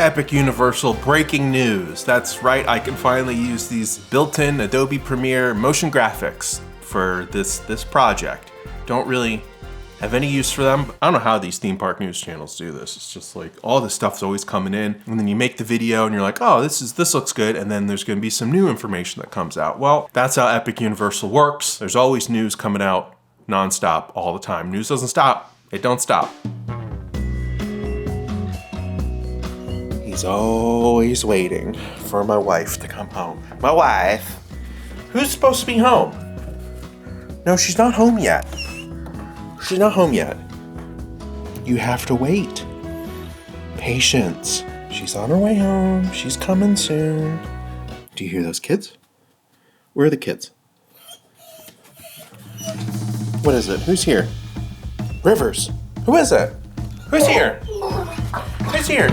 Epic Universal breaking news. That's right, I can finally use these built-in Adobe Premiere motion graphics for this project. Don't really have any use for them. I don't know how these theme park news channels do this. It's just like all this stuff's always coming in, and then you make the video and you're like, oh, this looks good, and then there's gonna be some new information that comes out. Well, that's how Epic Universal works. There's always news coming out nonstop all the time. News doesn't stop, it don't stop. He's always waiting for my wife to come home. My wife? Who's supposed to be home? No, she's not home yet. She's not home yet. You have to wait. Patience. She's on her way home. She's coming soon. Do you hear those kids? Where are the kids? What is it? Who's here? Rivers. Who is it? Who's here? Who's here?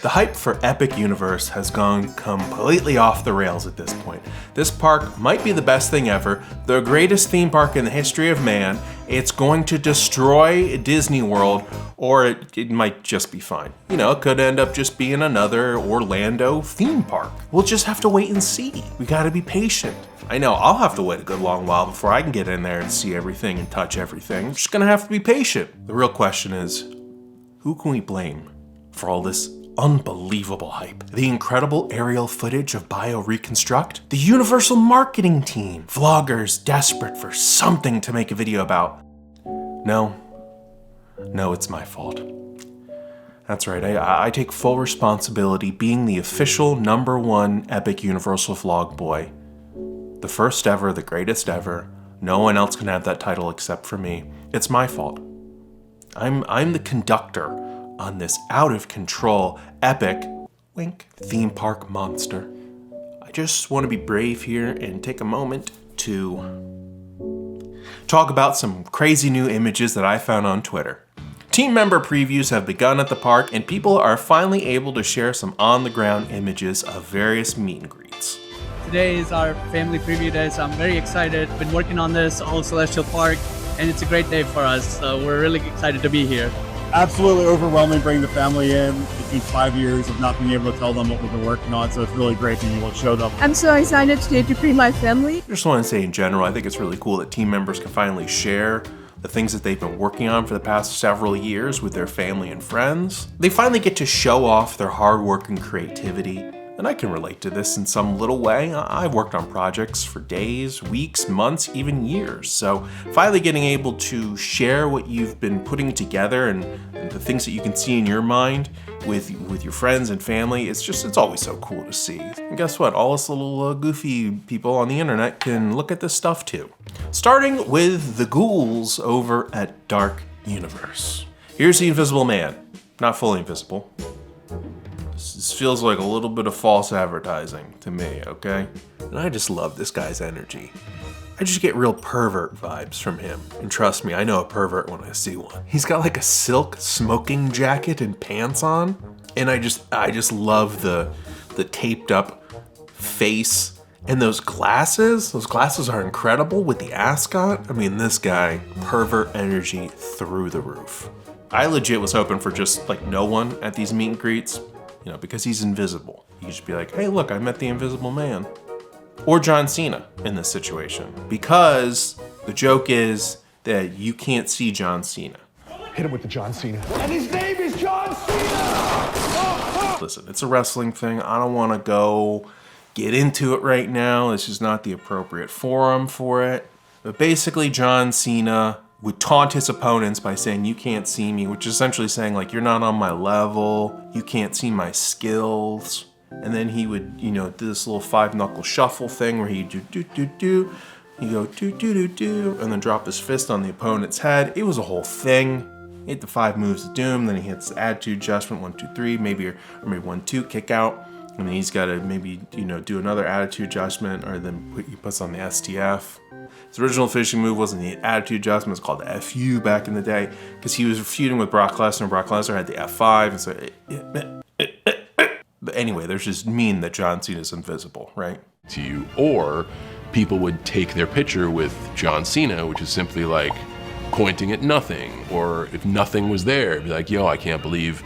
The hype for Epic Universe has gone completely off the rails at this point. This park might be the best thing ever, the greatest theme park in the history of man. It's going to destroy Disney World, or it might just be fine. You know, it could end up just being another Orlando theme park. We'll just have to wait and see. We gotta be patient. I know, I'll have to wait a good long while before I can get in there and see everything and touch everything. I'm just gonna have to be patient. The real question is, who can we blame for all this unbelievable hype? The incredible aerial footage of BioReconstruct? The Universal marketing team? Vloggers desperate for something to make a video about? No, it's my fault. That's right, I take full responsibility being the official #1 Epic Universal vlog boy. The first ever, the greatest ever. No one else can have that title except for me. It's my fault. I'm the conductor on this out of control, epic, wink, theme park monster. I just want to be brave here and take a moment to talk about some crazy new images that I found on Twitter. Team member previews have begun at the park, and people are finally able to share some on-the-ground images of various meet and greets. Today is our family preview day, so I'm very excited. Been working on this all Celestial Park, and it's a great day for us, so we're really excited to be here. Absolutely overwhelming bringing the family in. It's been 5 years of not being able to tell them what we've been working on, so it's really great being able to show them. I'm so excited today to bring my family. I just want to say in general, I think it's really cool that team members can finally share the things that they've been working on for the past several years with their family and friends. They finally get to show off their hard work and creativity. And I can relate to this in some little way. I've worked on projects for days, weeks, months, even years. So finally getting able to share what you've been putting together and the things that you can see in your mind with your friends and family, it's always so cool to see. And guess what? All us little goofy people on the internet can look at this stuff too. Starting with the ghouls over at Dark Universe. Here's the Invisible Man. Not fully invisible. This feels like a little bit of false advertising to me, okay? And I just love this guy's energy. I just get real pervert vibes from him. And trust me, I know a pervert when I see one. He's got like a silk smoking jacket and pants on. And I just love the taped up face and those glasses. Those glasses are incredible with the ascot. I mean, this guy, pervert energy through the roof. I legit was hoping for just like no one at these meet and greets. You know, because he's invisible. You could just be like, hey, look, I met the Invisible Man. Or John Cena in this situation. Because the joke is that you can't see John Cena. Hit him with the John Cena. And his name is John Cena! Listen, it's a wrestling thing. I don't want to go get into it right now. This is not the appropriate forum for it. But basically, John Cena would taunt his opponents by saying, you can't see me, which is essentially saying like, you're not on my level, you can't see my skills. And then he would, you know, do this little 5-knuckle shuffle thing where he'd do, he'd go do, and then drop his fist on the opponent's head. It was a whole thing. He hit the 5 moves of doom, then he hits the attitude adjustment, 1, 2, 3, maybe 1, 2, kick out. And then he's got to maybe, you know, do another attitude adjustment, or then he puts on the STF. His original finishing move wasn't the attitude adjustment, it's called the FU back in the day, because he was feuding with Brock Lesnar. Brock Lesnar had the F5, and so, but anyway, there's just mean that John Cena's invisible, right? To you, or people would take their picture with John Cena, which is simply like pointing at nothing, or if nothing was there, it'd be like, yo, I can't believe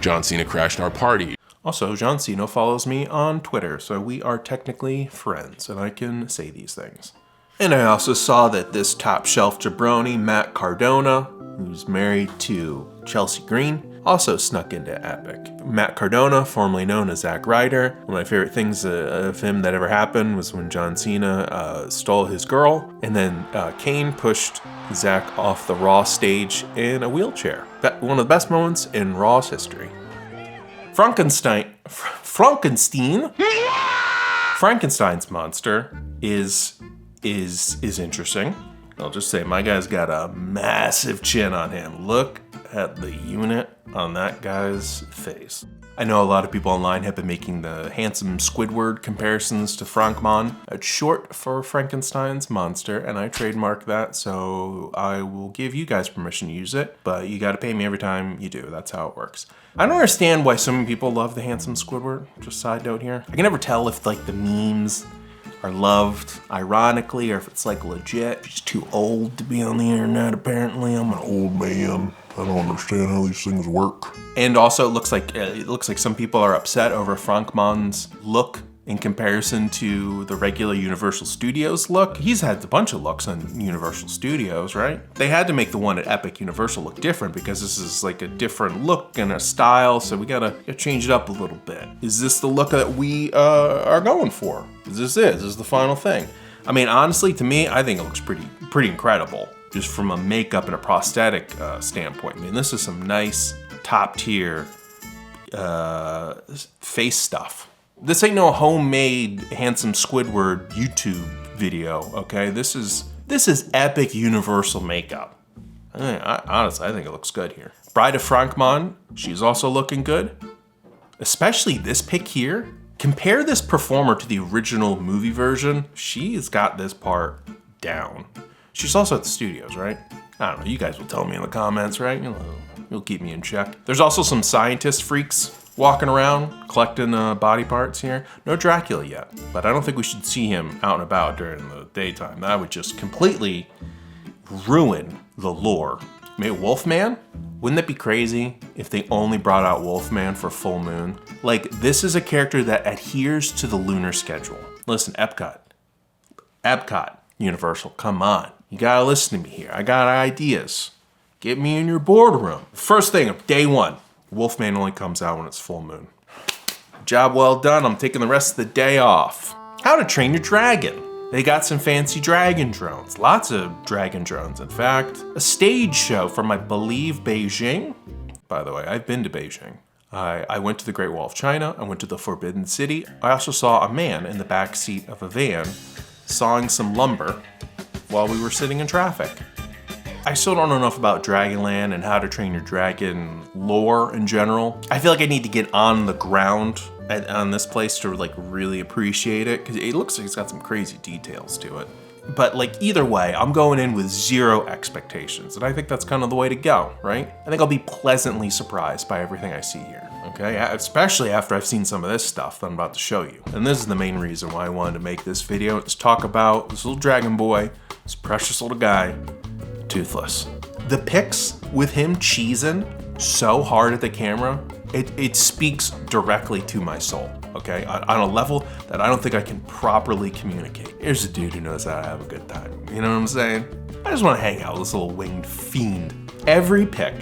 John Cena crashed our party. Also, John Cena follows me on Twitter, so we are technically friends, and I can say these things. And I also saw that this top shelf jabroni, Matt Cardona, who's married to Chelsea Green, also snuck into Epic. Matt Cardona, formerly known as Zack Ryder. One of my favorite things of him that ever happened was when John Cena stole his girl, and then Kane pushed Zack off the Raw stage in a wheelchair. One of the best moments in Raw's history. Frankenstein's monster is interesting. I'll just say my guy's got a massive chin on him. Look at the unit on that guy's face. I know a lot of people online have been making the handsome Squidward comparisons to FrankMon. It's short for Frankenstein's monster, and I trademark that, so I will give you guys permission to use it, but you gotta pay me every time you do. That's how it works. I don't understand why so many people love the handsome Squidward. Just side note here. I can never tell if like the memes are loved ironically or if it's like legit. He's too old to be on the internet apparently. I'm an old man. I don't understand how these things work. And also it looks like some people are upset over FrankMon's look in comparison to the regular Universal Studios look. He's had a bunch of looks on Universal Studios, right? They had to make the one at Epic Universal look different because this is like a different look and a style, so we gotta change it up a little bit. Is this the look that we are going for? Is this the final thing? I mean, honestly, to me, I think it looks pretty incredible, just from a makeup and a prosthetic standpoint. I mean, this is some nice top tier face stuff. This ain't no homemade handsome Squidward YouTube video, okay? This is epic Universal makeup. Honestly, I think it looks good here. Bride of FrankMon, she's also looking good. Especially this pic here. Compare this performer to the original movie version. She's got this part down. She's also at the studios, right? I don't know, you guys will tell me in the comments, right? You'll keep me in check. There's also some scientist freaks walking around, collecting body parts here. No Dracula yet, but I don't think we should see him out and about during the daytime. That would just completely ruin the lore. Maybe Wolfman? Wouldn't that be crazy if they only brought out Wolfman for full moon? Like, this is a character that adheres to the lunar schedule. Listen, Epcot, Universal, come on. You gotta listen to me here. I got ideas. Get me in your boardroom. First thing of day one, Wolfman only comes out when it's full moon. Job well done, I'm taking the rest of the day off. How to Train Your Dragon. They got some fancy dragon drones, lots of dragon drones. In fact, a stage show from, I believe, Beijing. By the way, I've been to Beijing. I went to the Great Wall of China, I went to the Forbidden City. I also saw a man in the back seat of a van sawing some lumber while we were sitting in traffic. I still don't know enough about Dragonland and How to Train Your Dragon lore in general. I feel like I need to get on the ground on this place to like really appreciate it, because it looks like it's got some crazy details to it. But like either way, I'm going in with zero expectations, and I think that's kind of the way to go, right? I think I'll be pleasantly surprised by everything I see here, okay? Especially after I've seen some of this stuff that I'm about to show you. And this is the main reason why I wanted to make this video, is talk about this little dragon boy, this precious little guy, Toothless. The pics with him cheesing so hard at the camera, it speaks directly to my soul, okay? On a level that I don't think I can properly communicate. Here's a dude who knows how to have a good time, you know what I'm saying? I just wanna hang out with this little winged fiend. Every pic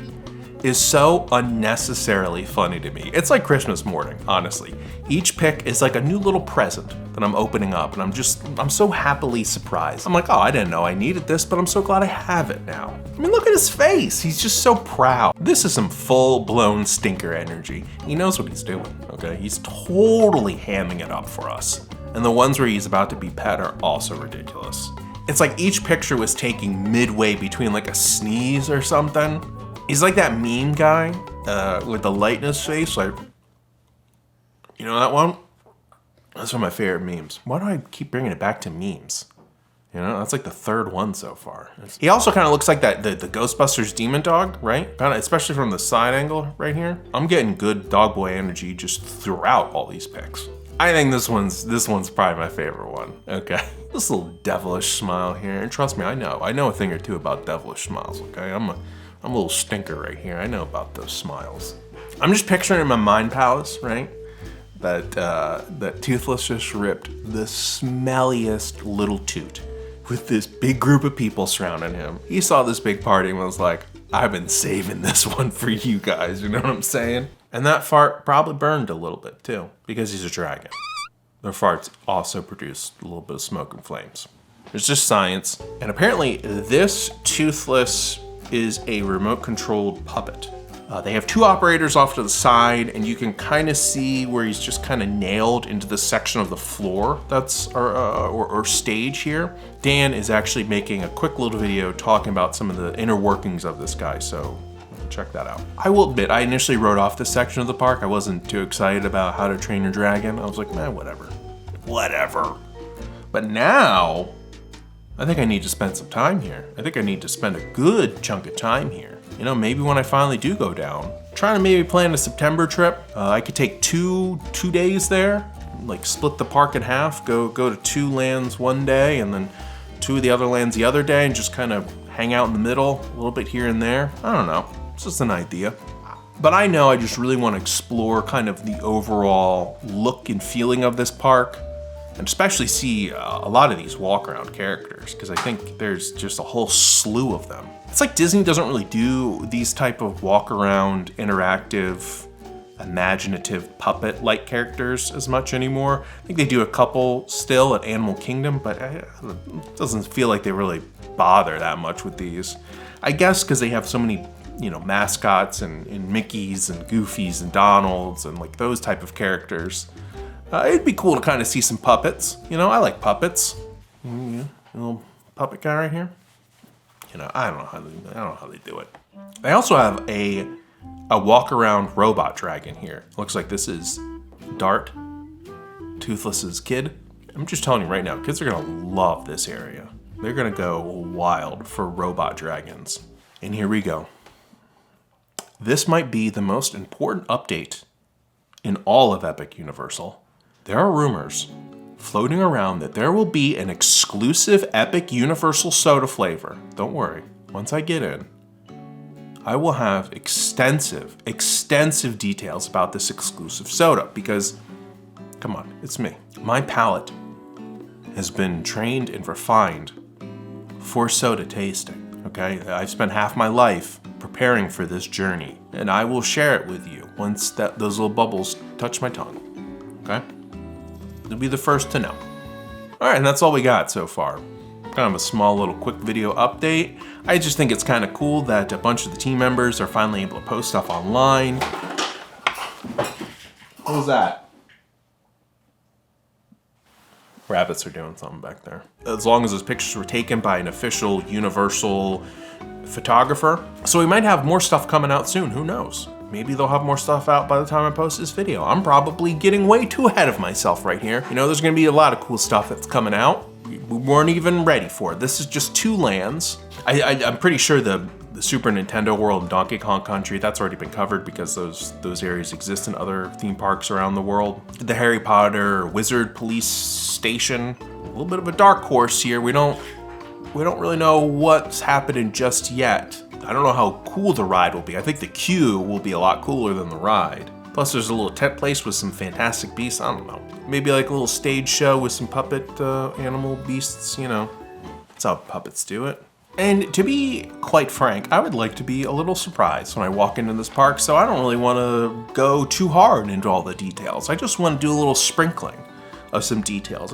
is so unnecessarily funny to me. It's like Christmas morning, honestly. Each pic is like a new little present that I'm opening up, and I'm so happily surprised. I'm like, oh, I didn't know I needed this, but I'm so glad I have it now. I mean, look at his face. He's just so proud. This is some full-blown stinker energy. He knows what he's doing, okay? He's totally hamming it up for us. And the ones where he's about to be pet are also ridiculous. It's like each picture was taking midway between like a sneeze or something. He's like that meme guy with the light in his face, like, you know that one? That's one of my favorite memes. Why do I keep bringing it back to memes? You know, that's like the third one so far. He also kind of looks like that the Ghostbusters demon dog, right? Kind of, especially from the side angle right here. I'm getting good dog boy energy just throughout all these pics. I think this one's probably my favorite one. Okay. This little devilish smile here. And trust me, I know a thing or two about devilish smiles, okay? I'm a little stinker right here. I know about those smiles. I'm just picturing in my mind palace, right? That Toothless just ripped the smelliest little toot with this big group of people surrounding him. He saw this big party and was like, I've been saving this one for you guys, you know what I'm saying? And that fart probably burned a little bit too, because he's a dragon. Their farts also produce a little bit of smoke and flames. It's just science. And apparently this Toothless is a remote-controlled puppet. They have two operators off to the side, and you can kind of see where he's just kind of nailed into the section of the floor that's or stage here. Dan is actually making a quick little video talking about some of the inner workings of this guy, so check that out. I will admit, I initially wrote off this section of the park. I wasn't too excited about How to Train Your Dragon. I was like, man, whatever. But now, I think I need to spend some time here. I think I need to spend a good chunk of time here. You know, maybe when I finally do go down, I'm trying to maybe plan a September trip. I could take two days there, like split the park in half, go to two lands one day and then two of the other lands the other day and just kind of hang out in the middle, a little bit here and there. I don't know, it's just an idea. But I know I just really want to explore kind of the overall look and feeling of this park, and especially see a lot of these walk-around characters, because I think there's just a whole slew of them. It's like Disney doesn't really do these type of walk-around, interactive, imaginative, puppet-like characters as much anymore. I think they do a couple still at Animal Kingdom, but it doesn't feel like they really bother that much with these. I guess because they have so many, you know, mascots and Mickeys and Goofies and Donalds and like those type of characters. It'd be cool to kind of see some puppets. You know, I like puppets. A little puppet guy right here. You know, I don't know how they do it. They also have a walk-around robot dragon here. Looks like this is Dart, Toothless's kid. I'm just telling you right now, kids are gonna love this area. They're gonna go wild for robot dragons. And here we go. This might be the most important update in all of Epic Universal. There are rumors floating around that there will be an exclusive Epic Universal soda flavor. Don't worry, once I get in, I will have extensive details about this exclusive soda because, come on, it's me. My palate has been trained and refined for soda tasting, okay? I've spent half my life preparing for this journey, and I will share it with you once those little bubbles touch my tongue, okay? You'll be the first to know. All right, and that's all we got so far. Kind of a small little quick video update. I just think it's kind of cool that a bunch of the team members are finally able to post stuff online. What was that? Rabbits are doing something back there. As long as those pictures were taken by an official Universal photographer. So we might have more stuff coming out soon, who knows? Maybe they'll have more stuff out by the time I post this video. I'm probably getting way too ahead of myself right here. You know, there's gonna be a lot of cool stuff that's coming out. We weren't even ready for it. This is just two lands. I'm pretty sure the Super Nintendo World and Donkey Kong Country, that's already been covered because those areas exist in other theme parks around the world. The Harry Potter Wizard Police Station, a little bit of a dark horse here. We don't really know what's happening just yet. I don't know how cool the ride will be. I think the queue will be a lot cooler than the ride. Plus there's a little tent place with some fantastic beasts. I don't know. Maybe like a little stage show with some puppet animal beasts, you know. That's how puppets do it. And to be quite frank, I would like to be a little surprised when I walk into this park, so I don't really want to go too hard into all the details. I just want to do a little sprinkling of some details.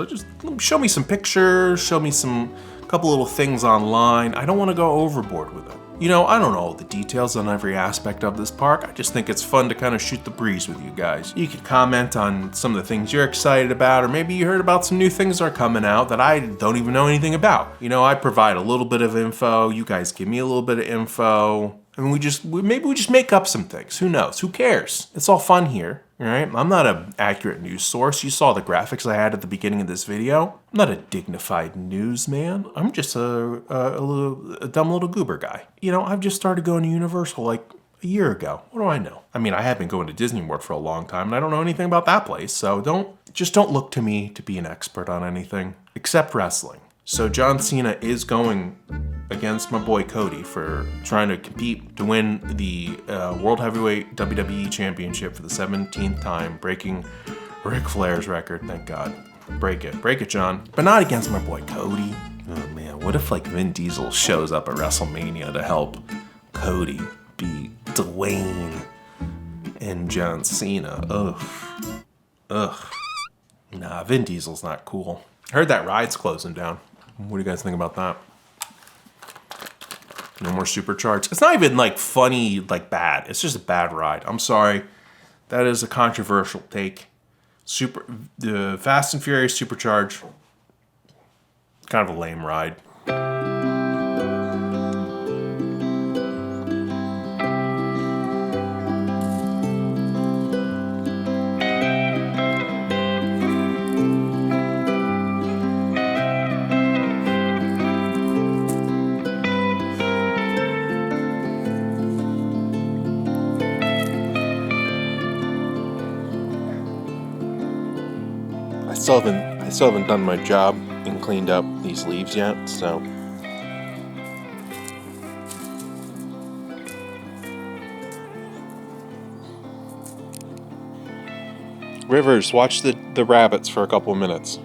Show me some pictures, show me a couple little things online. I don't want to go overboard with it. You know, I don't know all the details on every aspect of this park. I just think it's fun to kind of shoot the breeze with you guys. You can comment on some of the things you're excited about, or maybe you heard about some new things that are coming out that I don't even know anything about. You know, I provide a little bit of info. You guys give me a little bit of info. I mean, maybe we just make up some things. Who knows? Who cares? It's all fun here, all right? I'm not an accurate news source. You saw the graphics I had at the beginning of this video. I'm not a dignified newsman. I'm just a dumb little goober guy. You know, I've just started going to Universal like a year ago. What do I know? I mean, I have been going to Disney World for a long time, and I don't know anything about that place. So don't just don't look to me to be an expert on anything except wrestling. So John Cena is going against my boy Cody for trying to compete to win the World Heavyweight WWE Championship for the 17th time, breaking Ric Flair's record. Thank God. Break it, John. But not against my boy Cody. Oh man, what if like Vin Diesel shows up at WrestleMania to help Cody beat Dwayne and John Cena? Ugh. Nah, Vin Diesel's not cool. I heard that ride's closing down. What do you guys think about that? No more supercharged. It's not even like funny, like bad. It's just a bad ride. I'm sorry. That is a controversial take. The Fast and Furious Supercharge, kind of a lame ride. I still haven't done my job and cleaned up these leaves yet, so. Rivers, watch the rabbits for a couple of minutes.